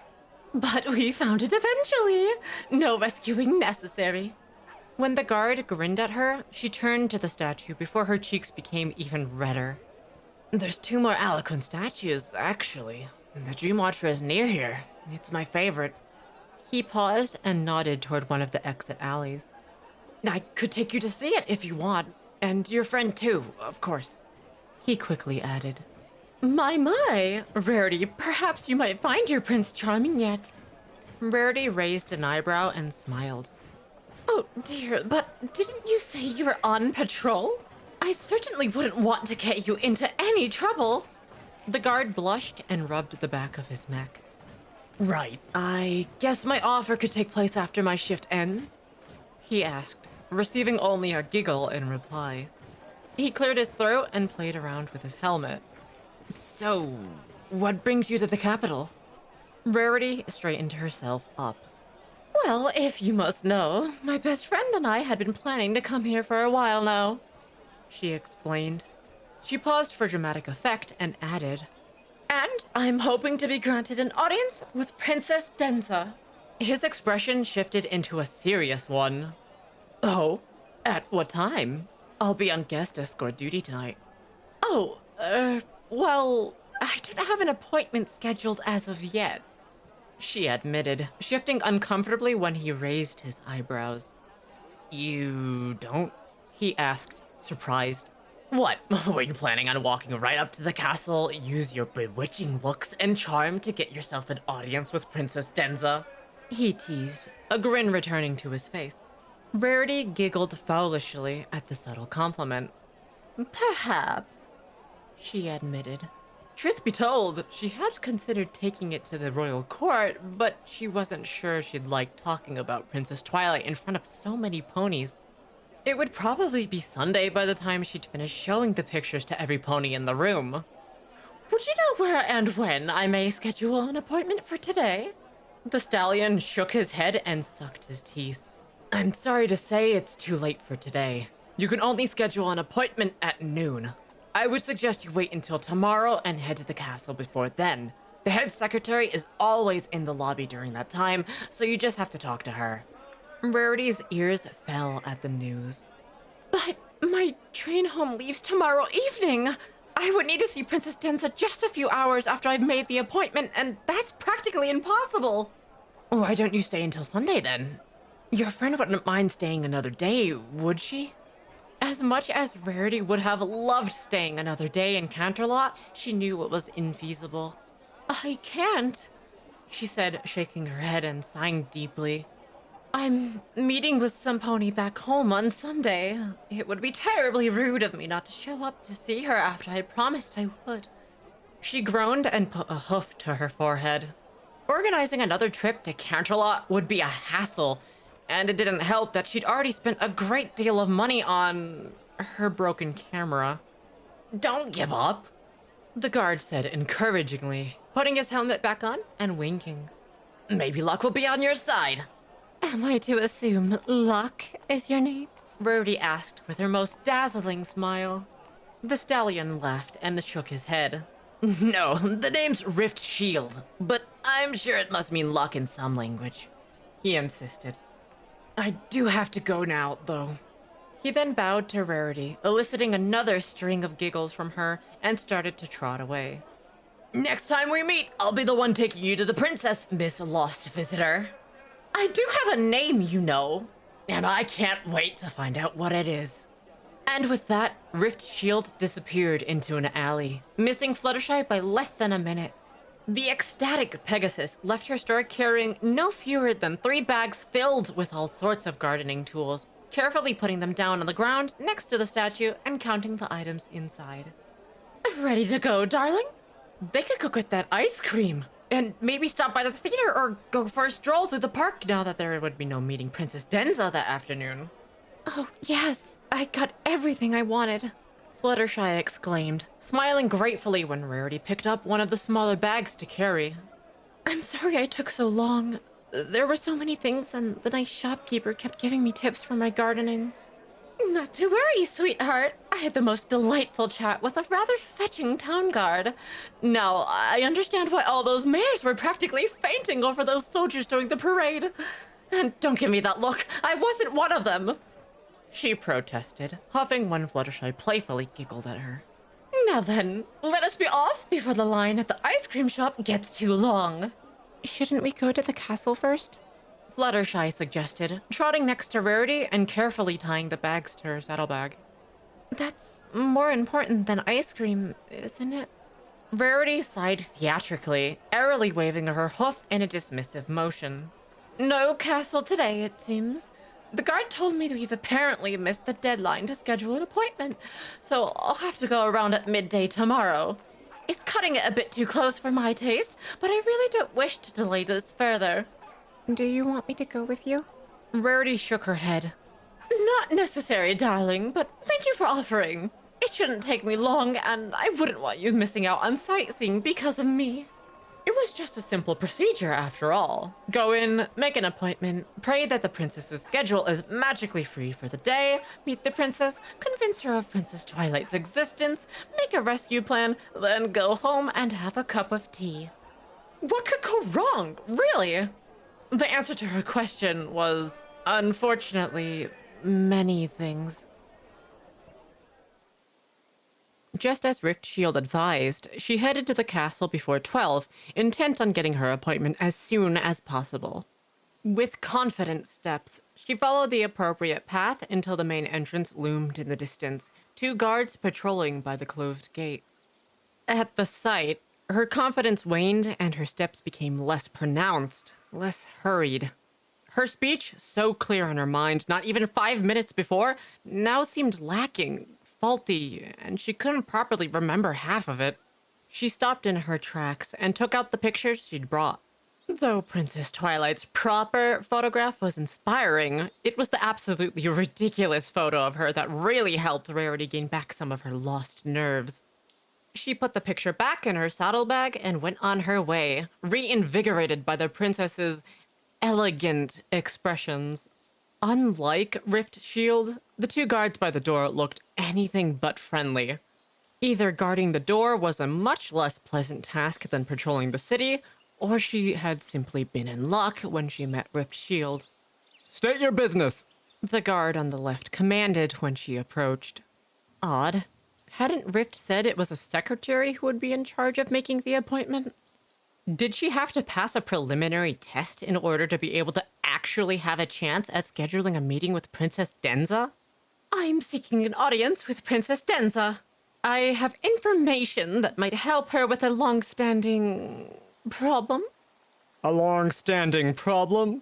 But we found it eventually. No rescuing necessary. When the guard grinned at her, she turned to the statue before her cheeks became even redder. There's 2 more Alicorn statues, actually. The Dream Watcher is near here. It's my favorite. He paused and nodded toward one of the exit alleys. I could take you to see it if you want. And your friend too, of course. He quickly added. My, Rarity, perhaps you might find your Prince Charming yet. Rarity raised an eyebrow and smiled. Oh dear, but didn't you say you were on patrol? I certainly wouldn't want to get you into any trouble. The guard blushed and rubbed the back of his neck. Right, I guess my offer could take place after my shift ends? He asked, receiving only a giggle in reply. He cleared his throat and played around with his helmet. So, what brings you to the capital? Rarity straightened herself up. Well, if you must know, my best friend and I had been planning to come here for a while now, she explained. She paused for dramatic effect and added, and I'm hoping to be granted an audience with Princess Denza. His expression shifted into a serious one. Oh, at what time? I'll be on guest escort duty tonight. Oh, well, I don't have an appointment scheduled as of yet, she admitted, shifting uncomfortably when he raised his eyebrows. You don't? He asked, surprised. What? Were you planning on walking right up to the castle, use your bewitching looks and charm to get yourself an audience with Princess Denza? He teased, a grin returning to his face. Rarity giggled foolishly at the subtle compliment. Perhaps, she admitted. Truth be told, she had considered taking it to the royal court, but she wasn't sure she'd like talking about Princess Twilight in front of so many ponies. It would probably be Sunday by the time she'd finished showing the pictures to every pony in the room. Would you know where and when I may schedule an appointment for today? The stallion shook his head and sucked his teeth. I'm sorry to say it's too late for today. You can only schedule an appointment at noon. I would suggest you wait until tomorrow and head to the castle before then. The head secretary is always in the lobby during that time, so you just have to talk to her. Rarity's ears fell at the news. But my train home leaves tomorrow evening. I would need to see Princess Denza just a few hours after I've made the appointment, and that's practically impossible. Why don't you stay until Sunday then? Your friend wouldn't mind staying another day, would she? As much as Rarity would have loved staying another day in Canterlot, she knew it was infeasible. I can't, she said, shaking her head and sighing deeply. I'm meeting with some pony back home on Sunday. It would be terribly rude of me not to show up to see her after I promised I would. She groaned and put a hoof to her forehead. Organizing another trip to Canterlot would be a hassle, and it didn't help that she'd already spent a great deal of money on her broken camera. Don't give up, The guard said encouragingly, putting his helmet back on and winking. maybe luck will be on your side. Am I to assume Luck is your name? Rarity asked with her most dazzling smile. The stallion laughed and shook his head. No, the name's Rift Shield, but I'm sure it must mean luck in some language. He insisted. I do have to go now, though. He then bowed to Rarity, eliciting another string of giggles from her, and started to trot away. Next time we meet, I'll be the one taking you to the princess, Miss Lost Visitor. I do have a name, you know, and I can't wait to find out what it is. And with that, Rift Shield disappeared into an alley, missing Fluttershy by less than a minute. The ecstatic Pegasus left her store carrying no fewer than 3 bags filled with all sorts of gardening tools, carefully putting them down on the ground next to the statue and counting the items inside. Ready to go, darling? They could go get that ice cream. And maybe stop by the theater or go for a stroll through the park now that there would be no meeting Princess Denza that afternoon. Oh, yes. I got everything I wanted. Fluttershy exclaimed, smiling gratefully when Rarity picked up one of the smaller bags to carry. I'm sorry I took so long. There were so many things, and the nice shopkeeper kept giving me tips for my gardening. Not to worry, sweetheart. I had the most delightful chat with a rather fetching town guard. Now, I understand why all those mares were practically fainting over those soldiers during the parade. And don't give me that look. I wasn't one of them. She protested, huffing when Fluttershy playfully giggled at her. Now then, let us be off before the line at the ice cream shop gets too long. Shouldn't we go to the castle first? Fluttershy suggested, trotting next to Rarity and carefully tying the bags to her saddlebag. That's more important than ice cream, isn't it? Rarity sighed theatrically, airily waving her hoof in a dismissive motion. No castle today, it seems. The guard told me we've apparently missed the deadline to schedule an appointment, so I'll have to go around at midday tomorrow. It's cutting it a bit too close for my taste, but I really don't wish to delay this further. Do you want me to go with you? Rarity shook her head. Not necessary, darling, but thank you for offering. It shouldn't take me long, and I wouldn't want you missing out on sightseeing because of me. It was just a simple procedure, after all. Go in, make an appointment, pray that the princess's schedule is magically free for the day, meet the princess, convince her of Princess Twilight's existence, make a rescue plan, then go home and have a cup of tea. What could go wrong, really? The answer to her question was, unfortunately, many things. Just as Rift Shield advised, she headed to the castle before 12, intent on getting her appointment as soon as possible. With confident steps, she followed the appropriate path until the main entrance loomed in the distance, 2 guards patrolling by the closed gate. At the sight, her confidence waned and her steps became less pronounced, less hurried. Her speech, so clear in her mind not even 5 minutes before, now seemed lacking, faulty, and she couldn't properly remember half of it. She stopped in her tracks and took out the pictures she'd brought. Though Princess Twilight's proper photograph was inspiring, it was the absolutely ridiculous photo of her that really helped Rarity gain back some of her lost nerves. She put the picture back in her saddlebag and went on her way, reinvigorated by the princess's elegant expressions. Unlike Rift Shield, the 2 guards by the door looked anything but friendly. Either guarding the door was a much less pleasant task than patrolling the city, or she had simply been in luck when she met Rift Shield. State your business, The guard on the left commanded when she approached. Odd. Hadn't Rift said it was a secretary who would be in charge of making the appointment? Did she have to pass a preliminary test in order to be able to actually have a chance at scheduling a meeting with Princess Denza? I'm seeking an audience with Princess Denza. I have information that might help her with a long-standing problem. a long-standing problem.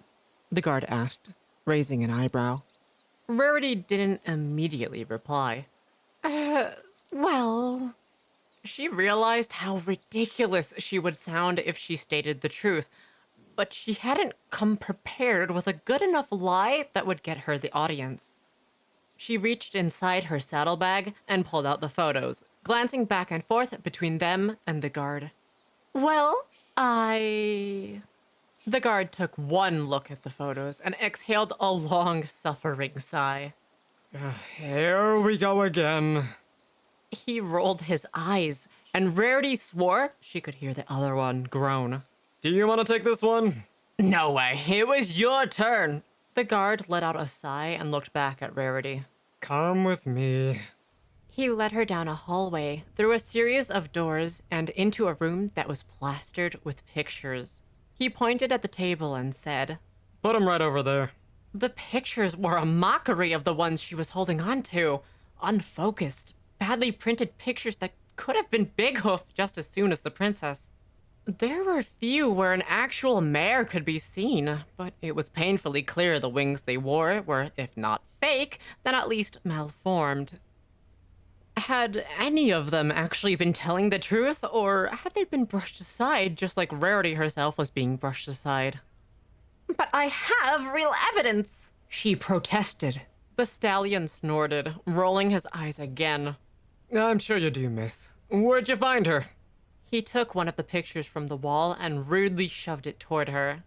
The guard asked. raising an eyebrow. Rarity didn't immediately reply. Well... She realized how ridiculous she would sound if she stated the truth, but she hadn't come prepared with a good enough lie that would get her the audience. She reached inside her saddlebag and pulled out the photos, glancing back and forth between them and the guard. Well, The guard took one look at the photos and exhaled a long, suffering sigh. Here we go again. He rolled his eyes, and Rarity swore she could hear the other one groan. Do you want to take this one? No way, it was your turn. The guard let out a sigh and looked back at Rarity. Come with me. He led her down a hallway, through a series of doors, and into a room that was plastered with pictures. He pointed at the table and said, Put him right over there. The pictures were a mockery of the ones she was holding on to. Unfocused, badly printed pictures that could have been Big Hoof just as soon as the princess. There were few where an actual mare could be seen, but it was painfully clear the wings they wore were, if not fake, then at least malformed. Had any of them actually been telling the truth, or had they been brushed aside just like Rarity herself was being brushed aside? but I have real evidence. She protested. The stallion snorted, rolling his eyes again. I'm sure you do, miss. Where'd you find her? He took one of the pictures from the wall and rudely shoved it toward her.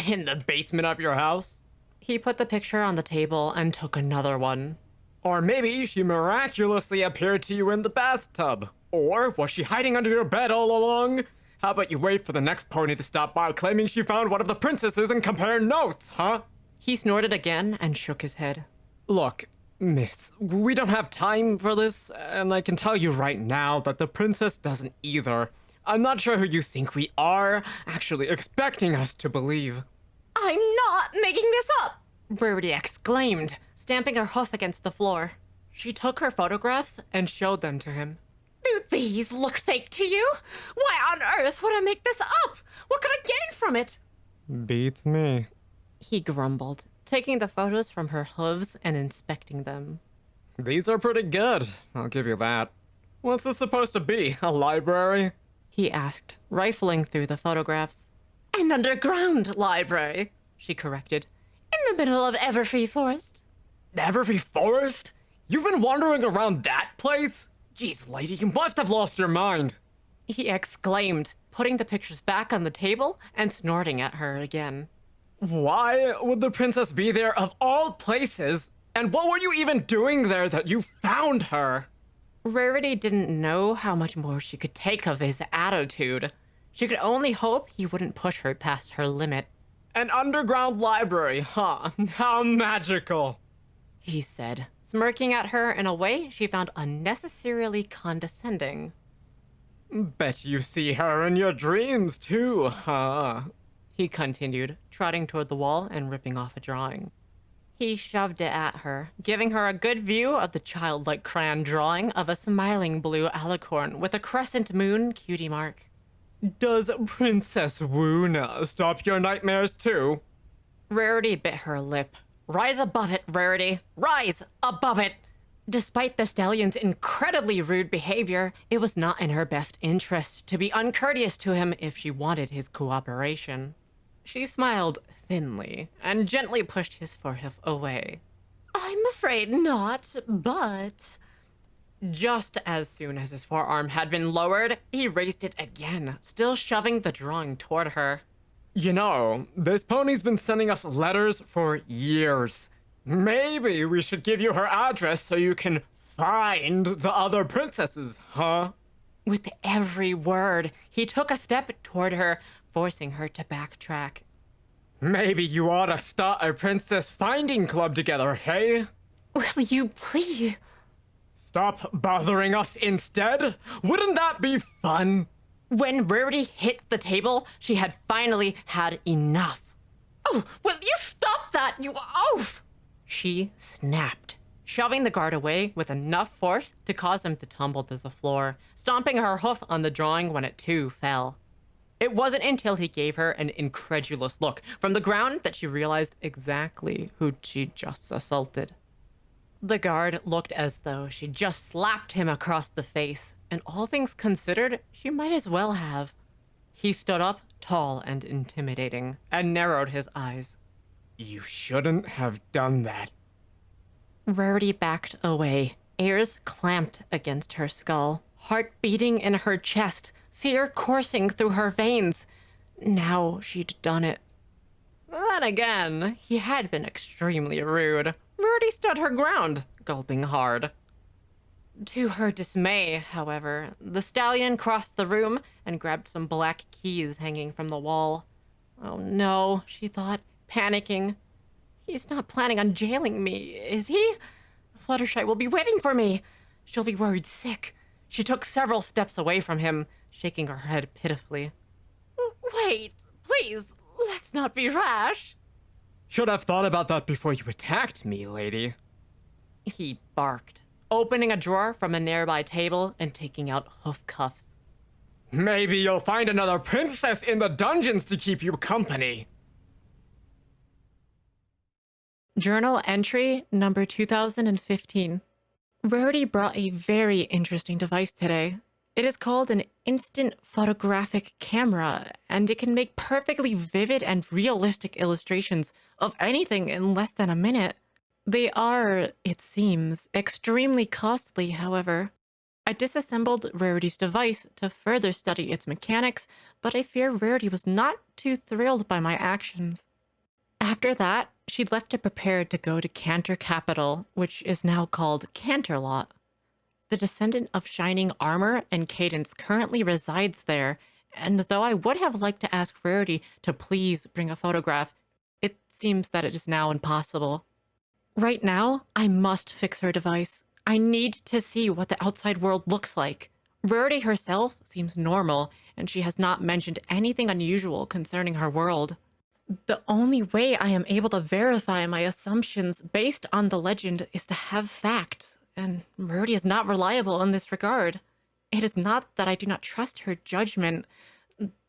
In the basement of your house? He put the picture on the table and took another one. Or maybe she miraculously appeared to you in the bathtub. Or was she hiding under your bed all along? How about you wait for the next pony to stop by claiming she found one of the princesses and compare notes, huh? He snorted again and shook his head. Look, miss, we don't have time for this, and I can tell you right now that the princess doesn't either. I'm not sure who you think we are, actually expecting us to believe. I'm not making this up. Rarity exclaimed, stamping her hoof against the floor. She took her photographs and showed them to him. Do these look fake to you? Why on earth would I make this up? What could I gain from it? Beats me. He grumbled, taking the photos from her hooves and inspecting them. These are pretty good, I'll give you that. What's this supposed to be, a library? He asked, rifling through the photographs. An underground library, She corrected. in the middle of Everfree Forest. Every forest? You've been wandering around that place? Jeez, lady, you must have lost your mind. He exclaimed, putting the pictures back on the table and snorting at her again. Why would the princess be there of all places? And what were you even doing there that you found her? Rarity didn't know how much more she could take of his attitude. She could only hope he wouldn't push her past her limit. An underground library, huh? How magical. He said, smirking at her in a way she found unnecessarily condescending. Bet you see her in your dreams too, huh? He continued, trotting toward the wall and ripping off a drawing. He shoved it at her, giving her a good view of the childlike crayon drawing of a smiling blue alicorn with a crescent moon cutie mark. Does Princess Woona stop your nightmares too? Rarity bit her lip. Rise above it, Rarity. Rise above it. Despite the stallion's incredibly rude behavior, it was not in her best interest to be uncourteous to him if she wanted his cooperation. She smiled thinly and gently pushed his forehead away. I'm afraid not, but... Just as soon as his forearm had been lowered, he raised it again, still shoving the drawing toward her. You know, this pony's been sending us letters for years. Maybe we should give you her address so you can find the other princesses, huh? With every word, he took a step toward her, forcing her to backtrack. Maybe you ought to start a princess finding club together, hey? Will you please? Stop bothering us instead? Wouldn't that be fun? When Rarity hit the table, she had finally had enough. Oh, will you stop that, you oaf? She snapped, shoving the guard away with enough force to cause him to tumble to the floor, stomping her hoof on the drawing when it too fell. It wasn't until he gave her an incredulous look from the ground that she realized exactly who she just assaulted. The guard looked as though she just slapped him across the face, and all things considered, she might as well have. He stood up, tall and intimidating, and narrowed his eyes. You shouldn't have done that. Rarity backed away, ears clamped against her skull, heart beating in her chest, fear coursing through her veins. Now she'd done it. Then again, he had been extremely rude. Rarity stood her ground, gulping hard. To her dismay, however, the stallion crossed the room and grabbed some black keys hanging from the wall. Oh no, she thought, panicking. He's not planning on jailing me, is he? Fluttershy will be waiting for me. She'll be worried sick. She took several steps away from him, shaking her head pitifully. Wait, please, let's not be rash. Should have thought about that before you attacked me, lady. He barked, opening a drawer from a nearby table and taking out hoof cuffs. Maybe you'll find another princess in the dungeons to keep you company. Journal entry number 2015. Rarity brought a very interesting device today. It is called an instant photographic camera, and it can make perfectly vivid and realistic illustrations of anything in less than a minute. They are, it seems, extremely costly, however. I disassembled Rarity's device to further study its mechanics, but I fear Rarity was not too thrilled by my actions. After that, she left to prepare to go to Cantor Capital, which is now called Canterlot. The descendant of Shining Armor and Cadence currently resides there, and though I would have liked to ask Rarity to please bring a photograph, it seems that it is now impossible. Right now, I must fix her device. I need to see what the outside world looks like. Rarity herself seems normal, and she has not mentioned anything unusual concerning her world. The only way I am able to verify my assumptions based on the legend is to have fact, and Rarity is not reliable in this regard. It is not that I do not trust her judgment,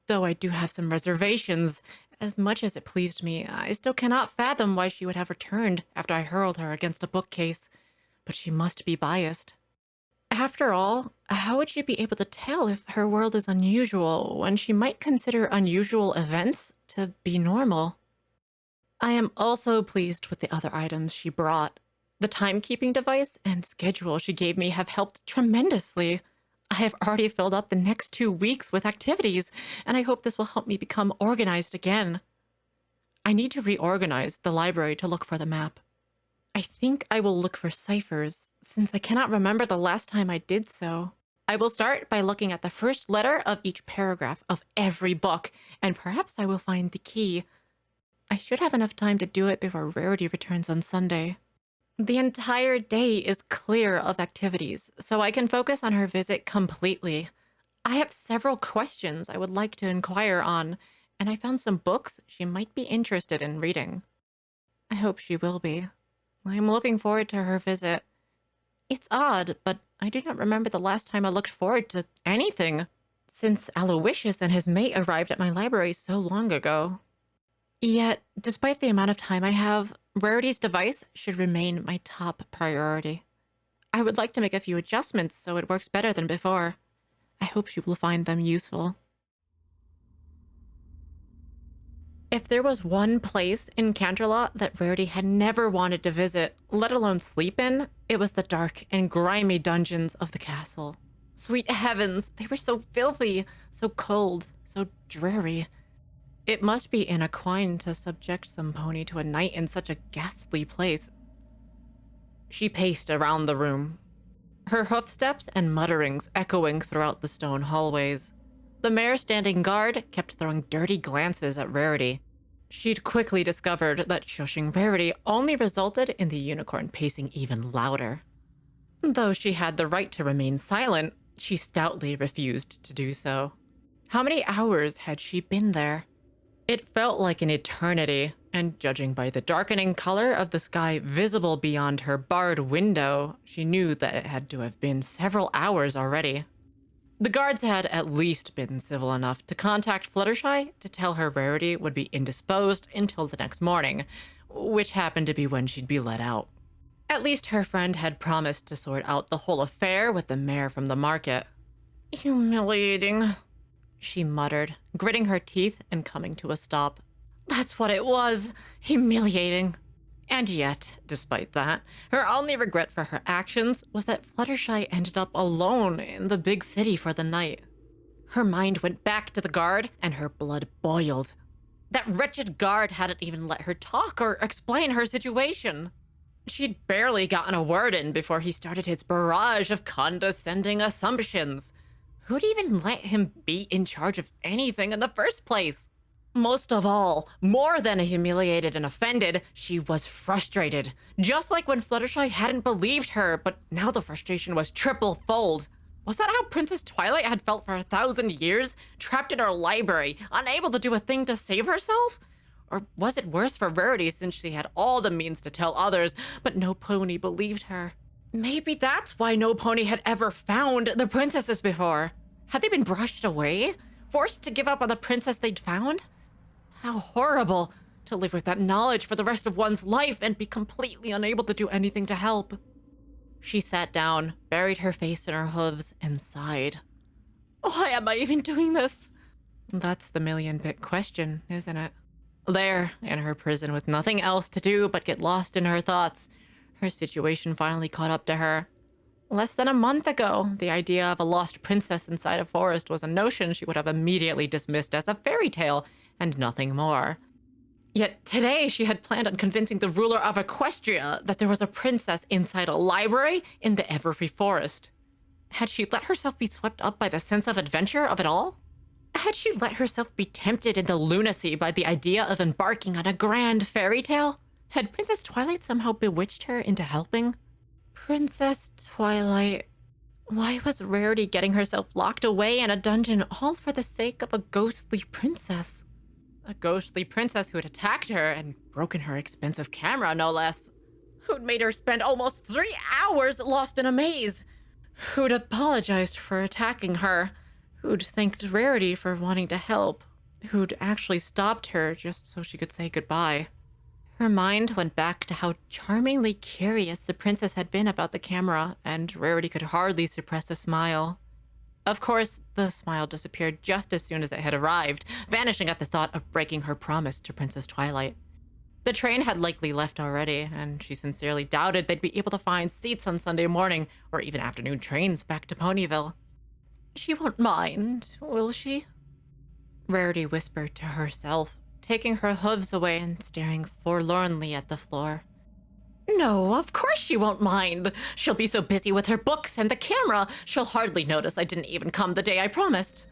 though I do have some reservations. As much as it pleased me, I still cannot fathom why she would have returned after I hurled her against a bookcase. But she must be biased. After all, how would she be able to tell if her world is unusual when she might consider unusual events to be normal? I am also pleased with the other items she brought. The timekeeping device and schedule she gave me have helped tremendously. I have already filled up the next 2 weeks with activities, and I hope this will help me become organized again. I need to reorganize the library to look for the map. I think I will look for ciphers, since I cannot remember the last time I did so. I will start by looking at the first letter of each paragraph of every book, and perhaps I will find the key. I should have enough time to do it before Rarity returns on Sunday. The entire day is clear of activities, so I can focus on her visit completely. I have several questions I would like to inquire on, and I found some books she might be interested in reading. I hope she will be. I'm looking forward to her visit. It's odd, but I do not remember the last time I looked forward to anything, since Aloysius and his mate arrived at my library so long ago. Yet, despite the amount of time I have, Rarity's device should remain my top priority. I would like to make a few adjustments so it works better than before. I hope she will find them useful. If there was one place in Canterlot that Rarity had never wanted to visit, let alone sleep in, it was the dark and grimy dungeons of the castle. Sweet heavens, they were so filthy, so cold, so dreary. It must be inaquine to subject some pony to a night in such a ghastly place. She paced around the room, her hoofsteps and mutterings echoing throughout the stone hallways. The mare standing guard kept throwing dirty glances at Rarity. She'd quickly discovered that shushing Rarity only resulted in the unicorn pacing even louder. Though she had the right to remain silent, she stoutly refused to do so. How many hours had she been there? It felt like an eternity, and judging by the darkening color of the sky visible beyond her barred window, she knew that it had to have been several hours already. The guards had at least been civil enough to contact Fluttershy to tell her Rarity would be indisposed until the next morning, which happened to be when she'd be let out. At least her friend had promised to sort out the whole affair with the mayor from the market. Humiliating, she muttered, gritting her teeth and coming to a stop. That's what it was. Humiliating. And yet, despite that, her only regret for her actions was that Fluttershy ended up alone in the big city for the night. Her mind went back to the guard, and her blood boiled. That wretched guard hadn't even let her talk or explain her situation. She'd barely gotten a word in before he started his barrage of condescending assumptions. Who'd even let him be in charge of anything in the first place? Most of all, more than humiliated and offended, she was frustrated. Just like when Fluttershy hadn't believed her, but now the frustration was triple-fold. Was that how Princess Twilight had felt for 1,000 years, trapped in her library, unable to do a thing to save herself? Or was it worse for Rarity since she had all the means to tell others, but no pony believed her? Maybe that's why no pony had ever found the princesses before. Had they been brushed away? Forced to give up on the princess they'd found? How horrible to live with that knowledge for the rest of one's life and be completely unable to do anything to help. She sat down, buried her face in her hooves, and sighed. Why am I even doing this? That's the million-bit question, isn't it? There, in her prison with nothing else to do but get lost in her thoughts, her situation finally caught up to her. Less than a month ago, the idea of a lost princess inside a forest was a notion she would have immediately dismissed as a fairy tale and nothing more. Yet today she had planned on convincing the ruler of Equestria that there was a princess inside a library in the Everfree Forest. Had she let herself be swept up by the sense of adventure of it all? Had she let herself be tempted into lunacy by the idea of embarking on a grand fairy tale? Had Princess Twilight somehow bewitched her into helping? Princess Twilight. Why was Rarity getting herself locked away in a dungeon all for the sake of a ghostly princess? A ghostly princess who had attacked her and broken her expensive camera, no less. Who'd made her spend almost 3 hours lost in a maze. Who'd apologized for attacking her. Who'd thanked Rarity for wanting to help. Who'd actually stopped her just so she could say goodbye. Her mind went back to how charmingly curious the princess had been about the camera, and Rarity could hardly suppress a smile. Of course, the smile disappeared just as soon as it had arrived, vanishing at the thought of breaking her promise to Princess Twilight. The train had likely left already, and she sincerely doubted they'd be able to find seats on Sunday morning or even afternoon trains back to Ponyville. She won't mind, will she? Rarity whispered to herself, taking her hooves away and staring forlornly at the floor. No, of course she won't mind. She'll be so busy with her books and the camera, she'll hardly notice I didn't even come the day I promised.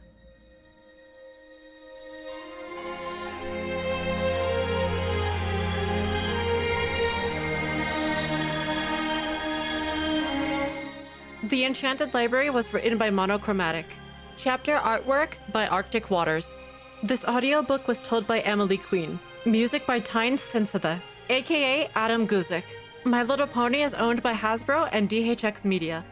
The Enchanted Library was written by Monochromatic. Chapter artwork by Arctic Waters. This audiobook was told by Emily Queen. Music by Tynes Sensitha, aka Adam Guzik. My Little Pony is owned by Hasbro and DHX Media.